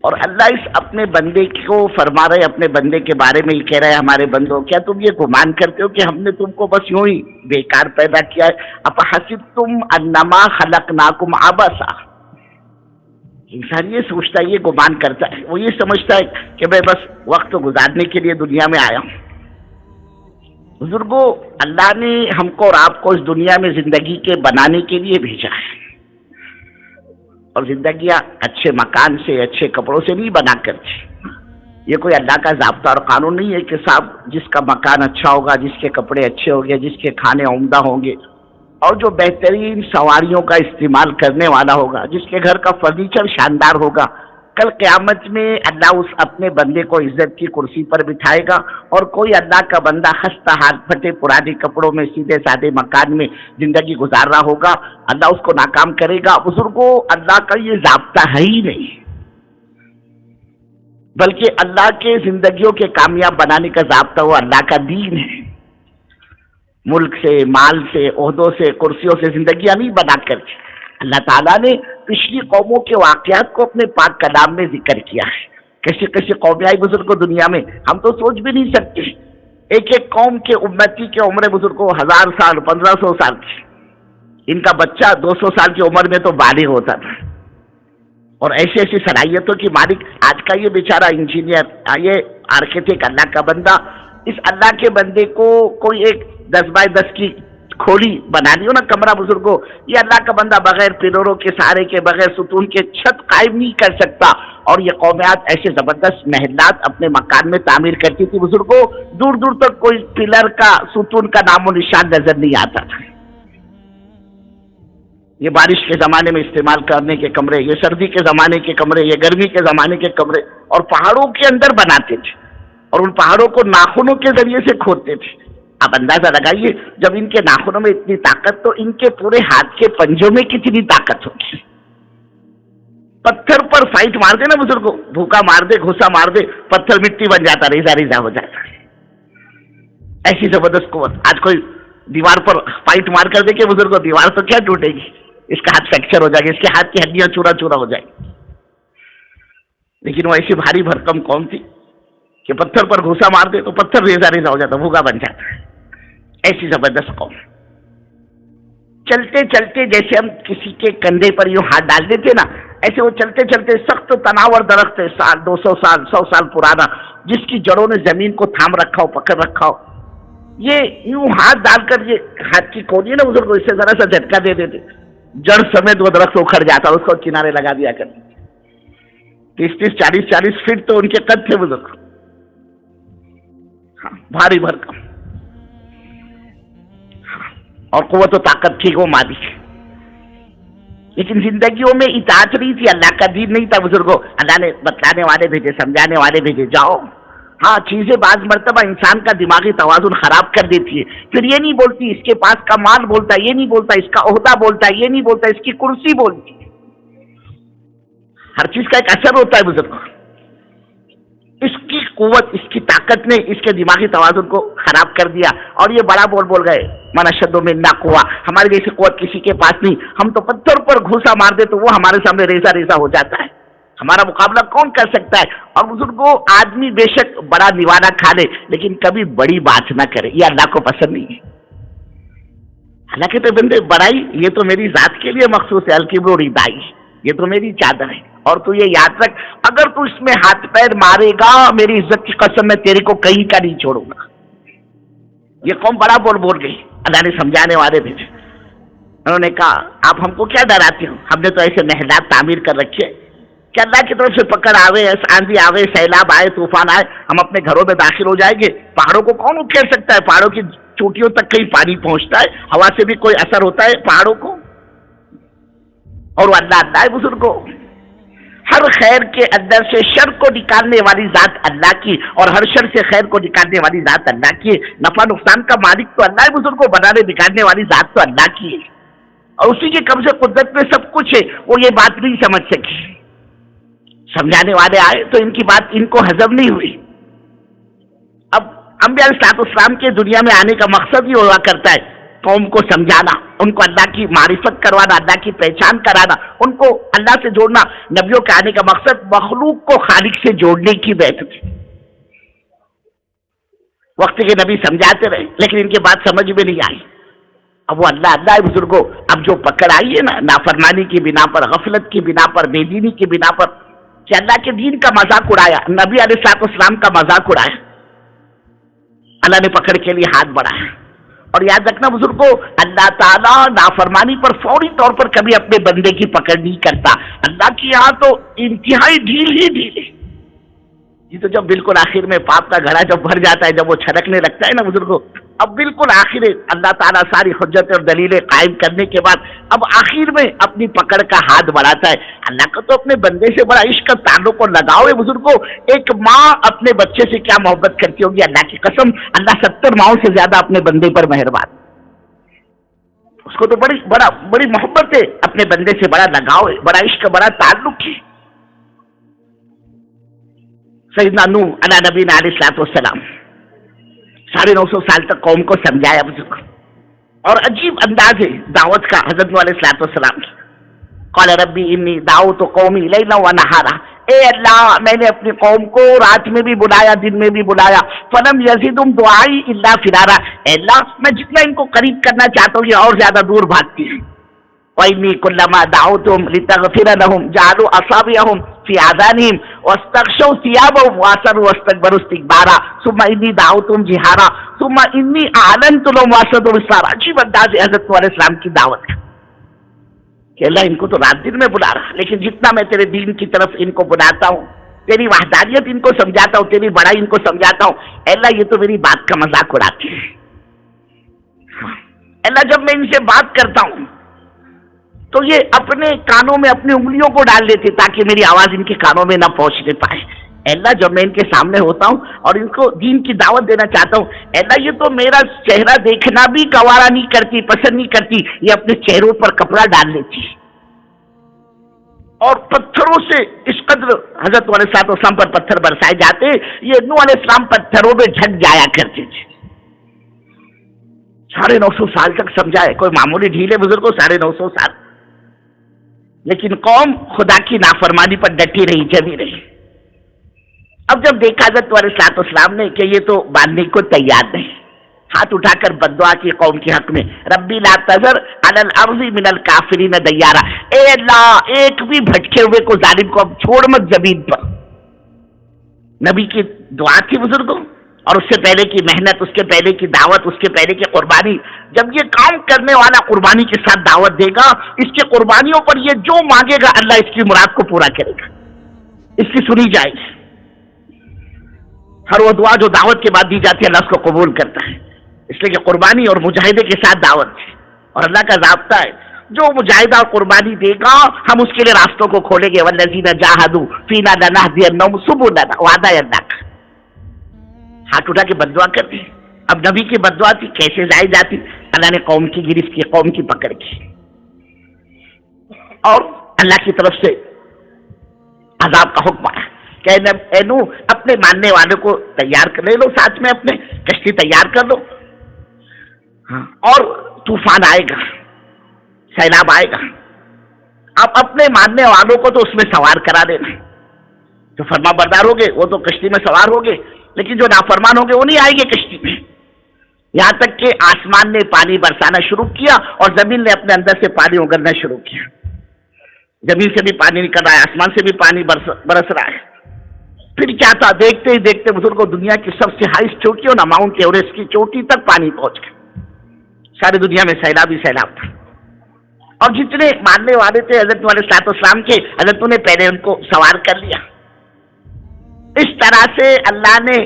اور اللہ اس اپنے بندے کو فرما رہے، اپنے بندے کے بارے میں ہی کہہ رہے ہیں، ہمارے بندوں کیا تم یہ گمان کرتے ہو کہ ہم نے تم کو بس یوں ہی بیکار پیدا کیا ہے؟ افحسبتم انما خلقناکم عبثا، انسان یہ سوچتا ہے، یہ گمان کرتا ہے، وہ یہ سمجھتا ہے کہ میں بس وقت گزارنے کے لیے دنیا میں آیا ہوں۔ بزرگوں، اللہ نے ہم کو اور آپ کو اس دنیا میں زندگی کے بنانے کے لیے بھیجا ہے، اور زندگیاں اچھے مکان سے، اچھے کپڑوں سے نہیں بنا کرتی۔ یہ کوئی اللہ کا ضابطہ اور قانون نہیں ہے کہ صاحب جس کا مکان اچھا ہوگا، جس کے کپڑے اچھے ہوں گے، جس کے کھانے عمدہ ہوں گے، اور جو بہترین سواریوں کا استعمال کرنے والا ہوگا، جس کے گھر کا فرنیچر شاندار ہوگا، کل قیامت میں اللہ اس اپنے بندے کو عزت کی کرسی پر بٹھائے گا، اور کوئی اللہ کا بندہ خستہ حال پھٹے پرانے کپڑوں میں سیدھے سادے مکان میں زندگی گزار رہا ہوگا، اللہ اس کو ناکام کرے گا۔ بزرگوں، اللہ کا یہ ضابطہ ہے ہی نہیں، بلکہ اللہ کے زندگیوں کے کامیاب بنانے کا ضابطہ وہ اللہ کا دین ہے۔ ملک سے، مال سے، عہدوں سے، کرسیوں سے زندگیاں نہیں بنا کر کے اللہ تعالیٰ نے پچھلی قوموں کے واقعات کو اپنے پاک کلام میں ذکر کیا ہے۔ کیسے کیسے قومیں آئی بزرگوں دنیا میں، ہم تو سوچ بھی نہیں سکتے۔ ایک ایک قوم کے امتی کے عمر بزرگوں 1000 سال، 1500 سال کی، ان کا بچہ 200 سال کی عمر میں تو بالغ ہوتا تھا، اور ایسی ایسی صلاحیتوں کی مالک۔ آج کا یہ بیچارہ انجینئر، یہ آرکیٹیکٹ، اللہ کا بندہ، اس اللہ کے بندے کو کوئی ایک 10 بائی 10 کی کھولی بنا دی ہو نا کمرہ بزرگوں، یہ اللہ کا بندہ بغیر پلروں کے سہارے کے، بغیر ستون کے چھت قائم نہیں کر سکتا، اور یہ قومیات ایسے زبردست محلات اپنے مکان میں تعمیر کرتی تھی بزرگوں، دور دور تک کوئی پلر کا، ستون کا نام و نشان نظر نہیں آتا تھا۔ یہ بارش کے زمانے میں استعمال کرنے کے کمرے، یہ سردی کے زمانے کے کمرے، یہ گرمی کے زمانے کے کمرے، اور پہاڑوں کے اندر بناتے تھے، اور ان پہاڑوں کو ناخنوں کے ذریعے سے کھودتے تھے۔ آپ اندازہ لگائیے، جب ان کے ناخنوں میں اتنی طاقت، تو ان کے پورے ہاتھ کے پنجوں میں کتنی طاقت ہوگی۔ پتھر پر فائٹ مار دے نا بزرگوں، بھوکا مار دے، گھسا مار دے، پتھر مٹی بن جاتا، ریزہ ریزہ ہو جاتا ہے۔ ایسی زبردست قوت۔ آج کوئی دیوار پر فائٹ مار کر دے کہ بزرگوں دیوار تو کیا ٹوٹے گی، اس کا ہاتھ فریکچر ہو جائے گا، اس کے ہاتھ کی ہڈیاں چورا چورا ہو جائیں گی۔ لیکن وہ ایسی بھاری بھرکم قوم تھی کہ پتھر پر گھوسا مار دے تو پتھر ریزہ ریزہ ہو جاتا، بھوکا بن جاتا ہے۔ ایسی زبردست قوم۔ چلتے چلتے جیسے ہم کسی کے کندھے پر یوں ہاتھ ڈال دیتے نا، ایسے وہ چلتے چلتے سخت تناور درخت ہے، 100 200 سال 100 سال پرانا، جس کی جڑوں نے زمین کو تھام رکھا ہو، پکڑ رکھا ہو، یہ یوں ہاتھ ڈال کر، یہ ہاتھ کی کھولی ہے نا بزرگ، اس سے ذرا سا جھٹکا دے دیتے، جڑ سمیت وہ درخت اکھڑ جاتا، اس کو کنارے لگا دیا کرتے۔ 30 40 فٹ تو ان کے قد تھے بزرگ، ہاں، بھاری بھرکم، اور قوت و طاقت تھی وہ مالک۔ لیکن زندگیوں میں اطاعت نہیں تھی، اللہ کا دین نہیں تھا بزرگوں۔ اللہ نے بتلانے والے بھیجے، سمجھانے والے بھیجے، جاؤ۔ ہاں، چیزیں بعض مرتبہ انسان کا دماغی توازن خراب کر دیتی ہے، پھر یہ نہیں بولتی اس کے پاس کا مال بولتا ہے، یہ نہیں بولتا اس کا عہدہ بولتا ہے، یہ نہیں بولتا اس کی کرسی بولتی ہے۔ ہر چیز کا ایک اثر ہوتا ہے بزرگوں۔ اس کی قوت، اس کی طاقت نے اس کے دماغی توازن کو خراب کر دیا، اور یہ بڑا بول گئے، من اشد منا قوہ، ہماری جیسی قوت کسی کے پاس نہیں، ہم تو پتھر پر گھوسا مار دے تو وہ ہمارے سامنے ریزہ ریزہ ہو جاتا ہے، ہمارا مقابلہ کون کر سکتا ہے۔ اور بزرگوں، آدمی بے شک بڑا نوالا کھا لے، لیکن کبھی بڑی بات نہ کرے، یہ اللہ کو پسند نہیں ہے۔ اللہ کے تو بندے، بڑائی یہ تو میری ذات کے لیے مخصوص ہے، الکبر ردائی، یہ تو میری چادر ہے، اور تو یہ یاد رکھ، اگر تو اس میں ہاتھ پیر مارے گا، میری عزت کی قسم میں تیرے کو کہیں کا نہیں چھوڑوں گا۔ یہ قوم بڑا بول گئی، اللہ نے سمجھانے والے بھیجے۔ انہوں نے کہا، آپ ہم کو کیا ڈراتے ہو، ہم نے تو ایسے محلات تعمیر کر رکھے کہ اللہ کی طرف سے پکڑ آوے، آندھی آوے، سیلاب آئے، طوفان آئے، ہم اپنے گھروں میں داخل ہو جائیں گے۔ پہاڑوں کو کون اکھیڑ سکتا ہے، پہاڑوں کی چوٹیوں تک کہیں پانی پہنچتا ہے، ہوا سے بھی کوئی اثر ہوتا ہے پہاڑوں کو؟ اور وہ اللہ ہے بزرگوں، ہر خیر کے اندر سے شر کو نکالنے والی ذات اللہ کی، اور ہر شر سے خیر کو نکالنے والی ذات اللہ کی ہے۔ نفع نقصان کا مالک تو اللہ ہے بزرگوں، بنانے بگاڑنے والی ذات تو اللہ کی ہے، اور اسی کے قبضے قدرت میں سب کچھ ہے۔ وہ یہ بات نہیں سمجھ سکی، سمجھانے والے آئے تو ان کی بات ان کو ہضم نہیں ہوئی۔ اب انبیاء علیہ السلام کے دنیا میں آنے کا مقصد ہی ہوا کرتا ہے قوم کو سمجھانا، ان کو اللہ کی معرفت کروانا، اللہ کی پہچان کرانا، ان کو اللہ سے جوڑنا۔ نبیوں کے آنے کا مقصد مخلوق کو خالق سے جوڑنے کی بیعت تھی۔ وقت کے نبی سمجھاتے رہے لیکن ان کی بات سمجھ میں نہیں آئی۔ اب وہ اللہ اللہ ہے بزرگوں، اب جو پکڑ آئی ہے نا نافرمانی کی بنا پر، غفلت کی بنا پر، بے دینی کی بنا پر، کہ اللہ کے دین کا مذاق اڑایا، نبی علیہ الصلوۃ والسلام کا مذاق اڑایا، اللہ نے پکڑ کے لیے ہاتھ بڑھایا۔ اور یاد رکھنا بزرگوں، اللہ تعالیٰ نافرمانی پر فوری طور پر کبھی اپنے بندے کی پکڑ نہیں کرتا۔ اللہ کی یہاں تو انتہائی ڈھیل ہی ڈھیل ہے۔ یہ تو جب بالکل آخر میں پاپ کا گھڑا جب بھر جاتا ہے، جب وہ چھڑکنے لگتا ہے نا بزرگوں، اب بالکل آخر اللہ تعالیٰ ساری حجت اور دلیلیں قائم کرنے کے بعد اب آخر میں اپنی پکڑ کا ہاتھ بڑھاتا ہے۔ اللہ کا تو اپنے بندے سے بڑا عشق کا تعلق اور لگاؤ ہے بزرگوں۔ ایک ماں اپنے بچے سے کیا محبت کرتی ہوگی، اللہ کی قسم اللہ 70 ماؤں سے زیادہ اپنے بندے پر مہربان، اس کو تو بڑی محبت ہے، اپنے بندے سے بڑا لگاؤ ہے، بڑا عشق، بڑا تعلق ہے۔ سیدنا نوح علیہ نبینا علیہ الصلوۃ والسلام 950 سال تک قوم کو سمجھایا بزرگ، اور عجیب انداز ہے دعوت کا حضرت نوح علیہ الصلوۃ والسلام کی۔ قال ربی انی دعوت قومی لیلا و نہارا، اے اللہ میں نے اپنی قوم کو رات میں بھی بلایا، دن میں بھی بلایا، فلم یزدہم دعائی الا فرارا، اے اللہ میں جتنا ان کو قریب کرنا چاہتا ہوں یہ اور زیادہ دور بھاگتی ہیں۔ وَإِنِّي كُلَّمَا دَعَوْتُهُمْ لِتَغْفِرَ لَهُمْ جَعَلُوا أَصَابِعَهُمْ فِي آذَانِهِمْ وَاسْتَغْشَوْا ثِيَابَهُمْ وَأَصَرُّوا وَاسْتَكْبَرُوا اسْتِكْبَارًا ثُمَّ إِنِّي دَعَوْتُهُمْ جِهَارًا ثُمَّ إِنِّي أَعْلَنتُ لَهُمْ وَأَسْرَرْتُ إِسْرَارًا۔ عجیب انداز ہے حضرت نوح علیہ السلام کی دعوت کا کہ اللہ ان کو تو رات دن میں بلا رہا، لیکن جتنا میں تیرے دین کی طرف ان کو بلاتا ہوں، تیری وحدانیت ان کو سمجھاتا ہوں، تیری بڑائی ان کو سمجھاتا ہوں، اے اللہ یہ تو میری بات کا مذاق اڑاتے ہیں۔ اللہ جب میں ان سے بات کرتا ہوں تو یہ اپنے کانوں میں اپنی انگلیوں کو ڈال لیتے تاکہ میری آواز ان کے کانوں میں نہ پہنچنے پائے۔ اللہ جب میں ان کے سامنے ہوتا ہوں اور ان کو دین کی دعوت دینا چاہتا ہوں، اللہ یہ تو میرا چہرہ دیکھنا بھی گوارا نہیں کرتی، پسند نہیں کرتی، یہ اپنے چہروں پر کپڑا ڈال لیتی اور پتھروں سے اس قدر حضرت علیہ السلام پر پتھر برسائے جاتے، یہ نوح علیہ السلام پتھروں میں جھک جایا کرتے تھے۔ 950 سال تک سمجھائے، کوئی معمولی ڈھیل ہے بزرگوں، 950 سال، لیکن قوم خدا کی نافرمانی پر ڈٹی رہی، جمی رہی۔ اب جب دیکھا حضرت علیہ السلام نے کہ یہ تو باندھنے کو تیار نہیں، ہاتھ اٹھا کر بددعا کی قوم کے حق میں، ربی لا تذر علی الارض من الکافرین دیارا، اے اللہ ایک بھی بھٹکے ہوئے کو ظالم کو اب چھوڑ مت زمین پر۔ نبی کی دعا تھی بزرگوں، اور اس سے پہلے کی محنت، اس کے پہلے کی دعوت، اس کے پہلے کی قربانی۔ جب یہ کام کرنے والا قربانی کے ساتھ دعوت دے گا، اس کی قربانیوں پر یہ جو مانگے گا اللہ اس کی مراد کو پورا کرے گا، اس کی سنی جائے گی۔ ہر وہ دعا جو دعوت کے بعد دی جاتی ہے اللہ اس کو قبول کرتا ہے، اس لیے کہ قربانی اور مجاہدے کے ساتھ دعوت ہے، اور اللہ کا ضابطہ ہے جو مجاہدہ اور قربانی دے گا ہم اس کے لیے راستوں کو کھولیں گے، والذین جاہدوا فینا لنہدینہم سبلنا، وعدہ ہے اللہ کا۔ ہاتھ اٹھا کے بددعا کرتے ہیں۔ اب نبی کی بددعا تھی، کیسے ضائع جاتی، اللہ نے قوم کی گرفت کی، قوم کی پکڑ کی، اور اللہ کی طرف سے عذاب کا حکم آیا کہ اے نوح اپنے ماننے والوں کو تیار کر لے لو، ساتھ میں اپنے کشتی تیار کر لو، اور طوفان آئے گا، سیلاب آئے گا، اب اپنے ماننے والوں کو تو اس میں سوار کرا دینا، جو فرما بردار ہوگے وہ تو کشتی میں سوار ہوگے، لیکن جو نافرمان ہوں گے وہ نہیں آئیں گے کشتی میں۔ یہاں تک کہ آسمان نے پانی برسانا شروع کیا اور زمین نے اپنے اندر سے پانی اگلنا شروع کیا، زمین سے بھی پانی نکل رہا ہے، آسمان سے بھی پانی برس رہا ہے۔ پھر کیا تھا، دیکھتے ہی دیکھتے بزرگوں دنیا کی سب سے ہائیسٹ چوٹیوں نا ماؤنٹ ایوریسٹ کی چوٹی تک پانی پہنچ گیا، ساری دنیا میں سیلاب ہی سیلاب تھا، اور جتنے ماننے والے تھے حضرت علیہ السلام کے، حضرت نے پہلے ان کو سوار کر لیا۔ اس طرح سے اللہ نے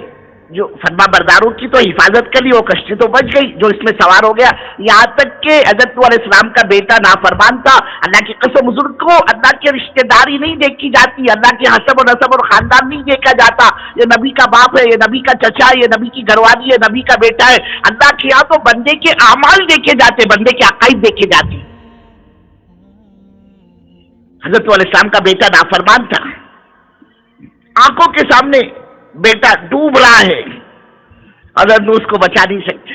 جو فرما برداروں کی تو حفاظت کر لی، وہ کشتی تو بچ گئی جو اس میں سوار ہو گیا، یہاں تک کہ حضرت علیہ السلام کا بیٹا نافرمان تھا۔ اللہ کی قسم بزرگ کو اللہ کی رشتہ داری نہیں دیکھی جاتی، اللہ کے حسب و نسب اور خاندان نہیں دیکھا جاتا، یہ نبی کا باپ ہے، یہ نبی کا چچا ہے، یہ نبی کی گھر والی ہے، نبی کا بیٹا ہے۔ اللہ کے یہاں تو بندے کے اعمال دیکھے جاتے، بندے کے عقائد دیکھے جاتے۔ حضرت علیہ السلام کا بیٹا نافرمان تھا، آنکھوں کے سامنے بیٹا ڈوب رہا ہے، اگر نوح اس کو بچا نہیں سکتے،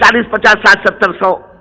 40, 50, 60, 70, 100